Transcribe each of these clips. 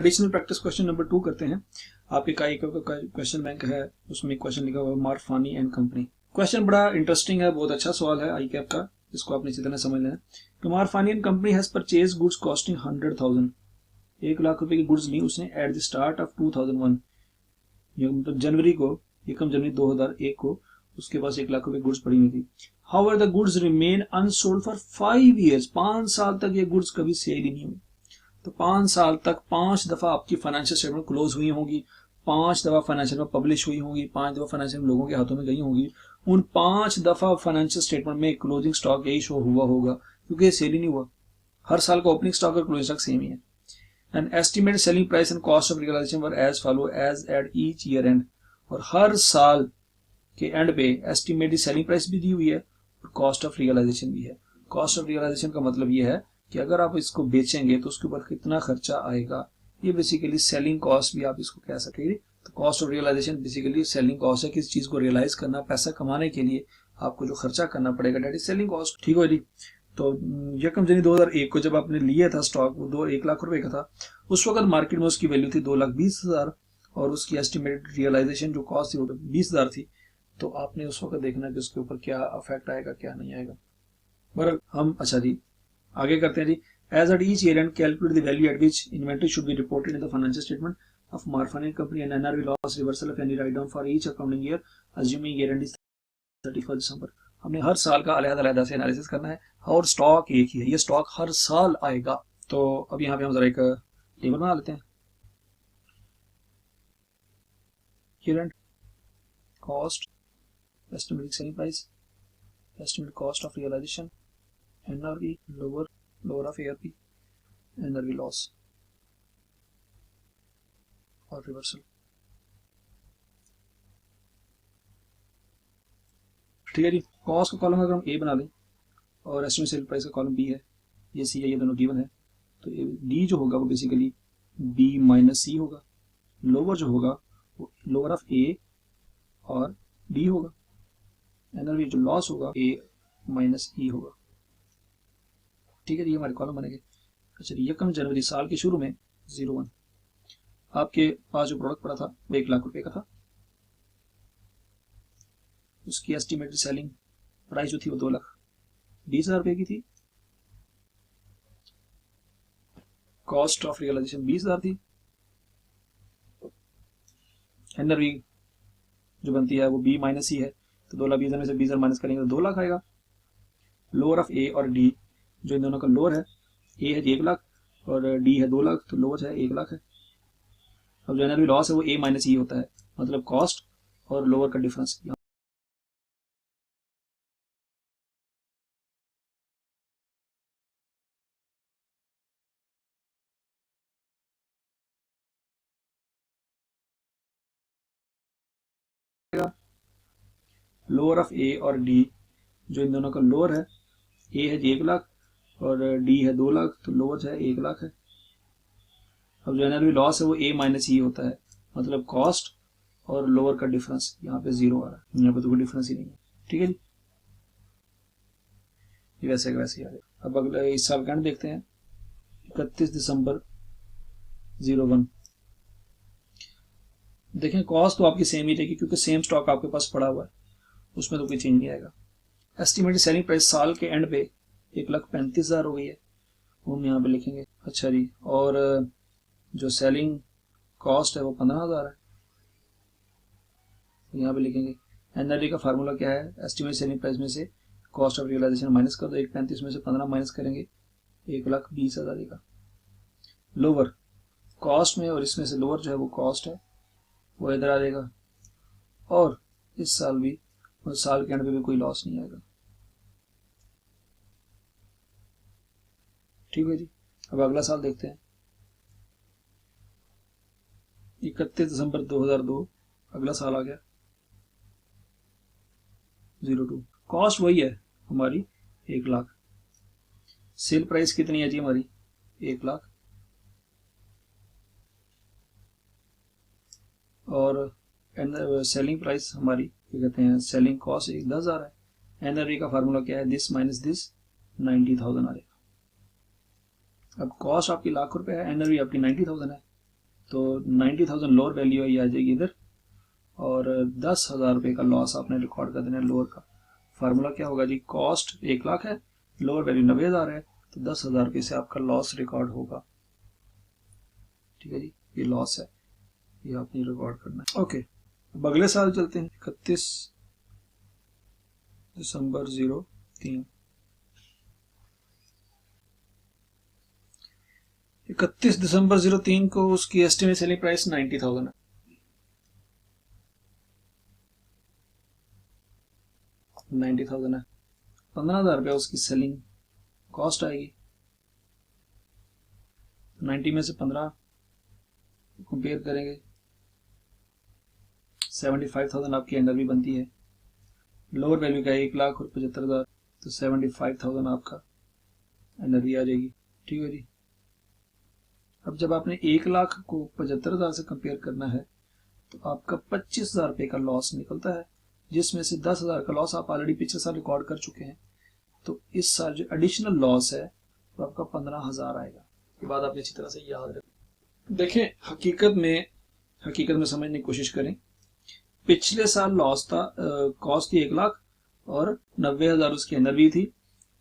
Additional practice question number 2 करते हैं। आपके का एक क्वेश्चन बैंक है, उसमें क्वेश्चन लिखा हुआ है मारफानी एंड कंपनी। क्वेश्चन बड़ा इंटरेस्टिंग है, बहुत अच्छा सवाल है आई कैप का, इसको आपने इसी तरह समझ लेना कि Marfani and company has purchase goods costing 100,000, 1,00,000 रुपए की गुड्स ली उसने एट द स्टार्ट ऑफ 2001, मतलब जनवरी को, 1 जनवरी 2001 को उसके पास 1,00,000 रुपए गुड्स पड़ी हुई थी। However the goods remain unsold for 5 years, 5 साल तक ये गुड्स कभी सेल ही नहीं हुई। तो 5 साल तक 5 दफा आपकी फाइनेंशियल स्टेटमेंट क्लोज हुई होंगी, 5 दफा फाइनेंशियल में पब्लिश हुई होंगी, 5 दफा फाइनेंशियल लोगों के हाथों में गई होंगी। उन 5 दफा फाइनेंशियल स्टेटमेंट में क्लोजिंग स्टॉक यही शो हुआ होगा, क्योंकि ये सेल ही नहीं हुआ। हर साल का ओपनिंग स्टॉक और क्लोजिंग स्टॉक सेम ही है। And estimated selling price and cost of realisation were as follows at at each year एंड, और हर साल के एंड पे एस्टिमेटेड सेलिंग प्राइस भी दी हुई है और कॉस्ट ऑफ रियलाइजेशन भी है। कॉस्ट ऑफ रियलाइजेशन का मतलब ये है कि अगर आप इसको बेचेंगे तो उसके ऊपर कितना खर्चा आएगा, ये बेसिकली सेलिंग कॉस्ट भी आप इसको कह सकेंगे। तो cost of realisation basically selling cost है, किसी चीज को रियलाइज करना, पैसा कमाने के लिए आपको जो खर्चा करना पड़ेगा, डेट इज सेलिंग कॉस्ट। ठीक हो जी। तो 1 जनवरी 2001 को जब आपने लिया था स्टॉक, वो 1,00,000 रुपए का था, उस वक्त मार्केट में उसकी वैल्यू थी 2,20,000 और उसकी एस्टिमेटेड रियलाइजेशन जो कॉस्ट थी वो 20,000 थी। तो आपने उस वक्त देखना कि उसके ऊपर क्या अफेक्ट आएगा क्या नहीं आएगा। बहरहाल हम अच्छा जी आगे करते हैं जी। As at each year end calculate the value at which inventory should be reported in the financial statement of Marfani company and NRV loss reversal of any write down for each accounting year assuming year end is 31 December. हमने हर साल का अलग-अलग से analysis करना है और stock एक ही है, ये स्टॉक हर साल आएगा। तो अब यहाँ पे हम जरा एक टेबल बना लेते हैं। Year end cost, estimated selling price, estimated cost of realisation, NRV lower of ARP, NRV loss और रिवर्सल। ठीक है जी। कॉस्ट का कॉलम अगर हम ए बना लें और एस्टिमेटेड सेल प्राइस का कॉलम बी है, ये सी है, ये दोनों गिवन है, तो डी जो होगा वो बेसिकली बी माइनस सी होगा। लोअर जो होगा वो लोअर ऑफ ए और डी होगा। एनआरवी जो लॉस होगा ए माइनस ई होगा। ठीक है जी, हमारे कॉलम बनेंगे। अच्छा, 1 जनवरी साल के शुरू में 01 आपके पास जो प्रोडक्ट पड़ा था वो 1,00,000 रुपए का था। उसकी एस्टिमेटेड सेलिंग प्राइस जो थी वो 2,20,000 रुपए की थी। कॉस्ट ऑफ रियलाइजेशन 20,000 थी। एनआरवी जो बनती है वो बी माइनस सी है, तो 2,20,000 में से 20,000 माइनस करेंगे तो 2,00,000 आएगा। लोअर ऑफ ए और डी, जो इन दोनों का लोअर है, ए है 1,00,000 और डी है 2,00,000, तो लोअर है 1,00,000 है। अब जो एनआरवी लॉस है वो ए माइनस ई होता है, मतलब कॉस्ट और लोअर का डिफरेंस। लोअर ऑफ ए और डी, जो इन दोनों का लोअर है, ए है 1,00,000 और डी है 2,00,000, तो लोअर है 1,00,000 है। अब जो एनआरवी लॉस है वो ए माइनस ई होता है, मतलब कॉस्ट और लोअर का डिफरेंस। यहाँ पे 0 आ रहा है, यहाँ पे तो कोई डिफरेंस ही नहीं है। ठीक है जी, ये वैसे वैसे ही आ गया। अब अगला इस साल का एंड देखते हैं, 31 दिसंबर 01। देखें कॉस्ट तो आपकी सेम ही रहेगी क्योंकि सेम स्टॉक आपके पास पड़ा हुआ है, उसमें तो कोई चेंज नहीं आएगा। एस्टिमेटेड सेलिंग प्राइस साल के एंड पे 1,35,000 हो गई है, वो हम यहाँ पे लिखेंगे। अच्छा जी, और जो सेलिंग कॉस्ट है वो 15,000 है, यहाँ पे लिखेंगे। एनआरवी का फार्मूला क्या है, एस्टिमेटेड सेलिंग प्राइस में से कॉस्ट ऑफ रियलाइजेशन माइनस कर दो, 1,35 में से 15 माइनस करेंगे 1,20,000 देगा। लोअर कॉस्ट में और इसमें से लोअर जो है वो कॉस्ट है, वो इधर आ जाएगा। और इस साल भी, और साल के एंड पे भी कोई लॉस नहीं आएगा। ठीक है जी। अब अगला साल देखते हैं, 31 दिसंबर 2002 अगला साल आ गया 02। कॉस्ट वही है हमारी 1,00,000। सेल प्राइस कितनी है जी हमारी 1,00,000, और सेलिंग प्राइस हमारी क्या कहते हैं, सेलिंग कॉस्ट 10,000 है। एनआरवी का फार्मूला क्या है, दिस माइनस दिस 90,000 आ जाएगा। अब कॉस्ट आपकी 1,00,000 रुपए है, एनआरवी आपकी 90,000 है, तो 90,000 लोअर वैल्यू है, ये आ जाएगी इधर, और 10,000 रुपये का लॉस आपने रिकॉर्ड कर देना है लोअर का। फार्मूला क्या होगा जी, कॉस्ट 1 लाख है, लोअर वैल्यू 90,000 है, तो 10,000 रुपये से आपका लॉस रिकॉर्ड होगा। ठीक है जी, ये लॉस है, ये आपने रिकॉर्ड करना है। ओके, अब अगले साल चलते हैं। 31 दिसंबर 03, 31 दिसंबर 03 को उसकी एस्टिमेट सेलिंग प्राइस 90,000 है। 90,000 है, 15,000 रुपया उसकी सेलिंग कॉस्ट आएगी। 90 में से 15 कंपेयर करेंगे, 75,000 आपकी एनआरवी बनती है। लोअर वैल्यू का 1,75,000, तो 75,000 आपका एनआरवी आ जाएगी। ठीक है जी। अब जब आपने 1,00,000 को 75,000 से कंपेयर करना है तो आपका 25,000 रुपये का लॉस निकलता है, जिसमें से 10,000 का लॉस आप ऑलरेडी पिछले साल रिकॉर्ड कर चुके हैं। तो इस साल जो एडिशनल लॉस है वो आपका 15,000 आएगा। ये बात आपने अच्छी तरह से याद रखें। देखें, हकीकत में समझने की कोशिश करें। पिछले साल लॉस था, कॉस्ट थी 1,00,000 और 90,000 उसकी एनआरवी थी।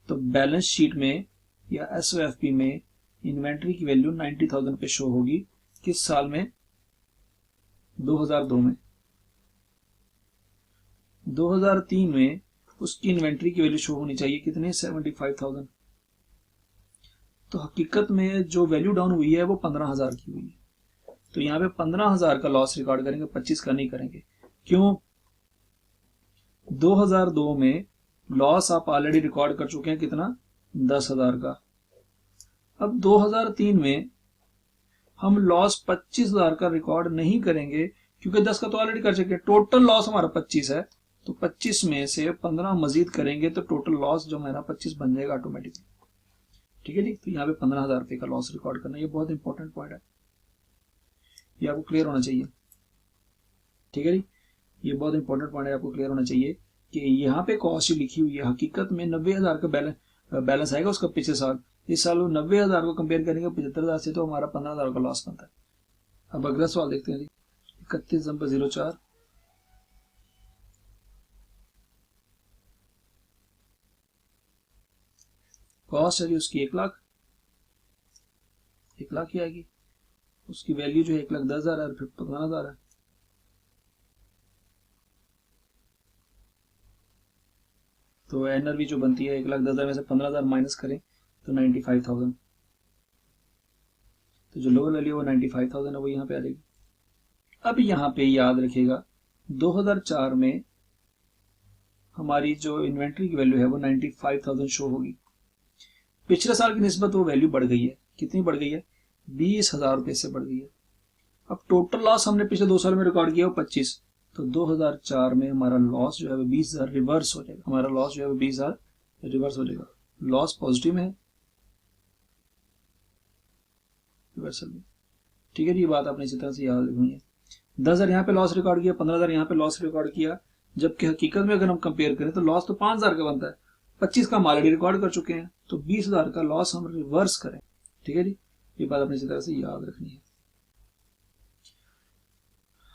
तो बैलेंस शीट में या एसओएफपी में इन्वेंट्री की वैल्यू 90,000 पे शो होगी। किस साल में? 2002 में। 2003 में उसकी इन्वेंट्री की वैल्यू शो होनी चाहिए कितने? 75,000। तो हकीकत में जो वैल्यू डाउन हुई है वो 15,000 की हुई है। तो यहाँ पे 15,000 का लॉस रिकॉर्ड करेंगे, 25 का नहीं करेंगे। क्यों? 2002 में लॉस आप ऑलरेडी रिकॉर्ड कर चुके हैं कितना? 10,000 का। अब 2003 में हम लॉस 25,000 का रिकॉर्ड नहीं करेंगे क्योंकि 10 का तो ऑलरेडी कर चुके हैं। टोटल लॉस हमारा 25 है, तो 25 में से 15 मजीद करेंगे तो टोटल लॉस जो हमारा 25 बन जाएगा ऑटोमेटिकली। ठीक है जी। तो यहाँ पे 15,000 रुपये का लॉस रिकॉर्ड करना, ये बहुत इंपॉर्टेंट पॉइंट है, ये आपको क्लियर होना चाहिए। ठीक है जी, ये बहुत इंपॉर्टेंट पॉइंट है, आपको क्लियर होना चाहिए कि यहाँ पे कॉस्ट लिखी हुई है, हकीकत में 90,000 का बैलेंस आएगा उसका पिछले साल। इस साल वो 90,000 को कंपेयर करेंगे 75,000 से, तो हमारा 15,000 का लॉस बनता है। अब अगला सवाल देखते हैं जी। 31 दिसंबर 04, कॉस्ट है जी उसकी 1,00,000, 1,00,000 ही आएगी। उसकी वैल्यू जो है 1,10,000 है और फिर 15,000 है। तो एनआरवी जो बनती है 1,10,000 में से 15,000 माइनस करें तो 95,000। तो जो लोअर वैल्यू वो 95,000 है, वो यहाँ पे आ जाएगी। अब यहाँ पे याद रखिएगा 2004 में हमारी जो इन्वेंट्री की वैल्यू है वो 95,000 शो होगी। पिछले साल की निस्बत वो वैल्यू बढ़ गई है। कितनी बढ़ गई है? 20,000 रुपये से बढ़ गई है। अब टोटल लॉस हमने पिछले 2 साल में रिकॉर्ड किया वो 25, तो 2004 में हमारा लॉस जो है वो 20,000 रिवर्स हो जाएगा। हमारा लॉस जो है वो 20,000 रिवर्स हो जाएगा। लॉस पॉजिटिव में है, रिवर्सल में। ठीक है जी, ये बात आपने इसी तरह से याद रखनी है। 10,000 यहाँ पे लॉस रिकॉर्ड किया, 15,000 यहाँ पे लॉस रिकॉर्ड किया, जबकि हकीकत में अगर हम कंपेयर करें तो लॉस तो 5,000 का बनता है। 25 का हम ऑलरेडी रिकॉर्ड कर चुके हैं, तो 20,000 का लॉस हम रिवर्स करें। ठीक है जी, ये बात आपने इसी तरह से याद रखनी है।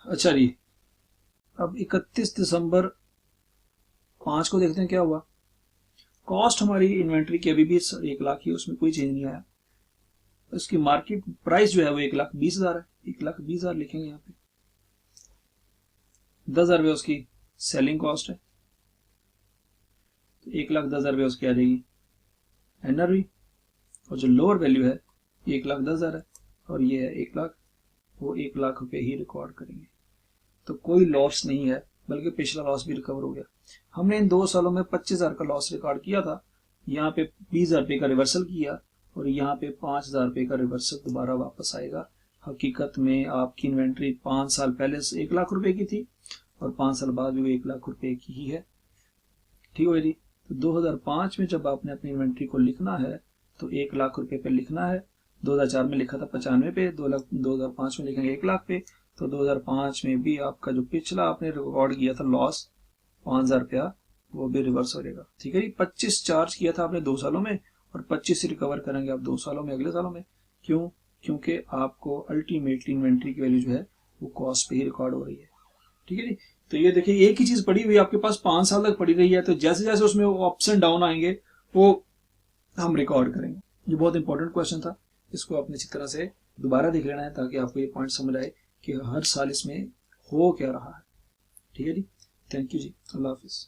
अच्छा जी, अब 31 दिसंबर 5 को देखते हैं क्या हुआ। कॉस्ट हमारी इन्वेंट्री की अभी भी 1,00,000 ही, उसमें कोई चेंज नहीं आया। उसकी मार्केट प्राइस जो है वो 1,20,000 है, 1,20,000 लिखेंगे यहाँ पे। 10,000 रुपये उसकी सेलिंग कॉस्ट है, तो 1,10,000 रुपये उसकी आ जाएगी एनआरवी। और जो लोअर वैल्यू है 1,10,000 है और ये है 1,00,000, वो 1,00,000 रुपये ही रिकॉर्ड करेंगे। तो कोई लॉस नहीं है, बल्कि पिछला लॉस भी रिकवर हो गया। हमने इन 2 सालों में 25,000 का लॉस रिकॉर्ड किया था, यहाँ पे 20,000 रुपये का रिवर्सल किया और यहाँ पे 5,000 रुपये का रिवर्सल दोबारा वापस आएगा। हकीकत में आपकी इन्वेंट्री 5 साल पहले से 1,00,000 रुपये की थी और 5 साल बाद भी वो 1,00,000 रुपये की ही है। ठीक है जी। तो 2005 में जब आपने अपनी इन्वेंट्री को लिखना है तो 1,00,000 रुपये पे लिखना है। 2004 में लिखा था 95 पे, 2005 में लिखेंगे 1,00,000 पे। तो 2005 में भी आपका जो पिछला आपने रिकॉर्ड किया था लॉस 5,000 रुपया, वो भी रिवर्स हो जाएगा। ठीक है जी। 25 चार्ज किया था आपने 2 सालों में और 25 रिकवर करेंगे आप 2 सालों में, अगले सालों में। क्यों? क्योंकि आपको अल्टीमेटली इन्वेंट्री की वैल्यू जो है वो कॉस्ट पे ही रिकॉर्ड हो रही है। ठीक है जी। तो ये देखिए एक ही चीज पड़ी हुई आपके पास 5 साल तक पड़ी रही है, तो जैसे जैसे उसमें वो अप्स एंड डाउन आएंगे वो हम रिकॉर्ड करेंगे। ये बहुत इंपॉर्टेंट क्वेश्चन था, इसको आपने अच्छी तरह से दोबारा देख लेना है ताकि आपको ये पॉइंट समझ आए कि हर साल इसमें हो क्या रहा है। ठीक है जी, thank you ji, Allah Hafiz.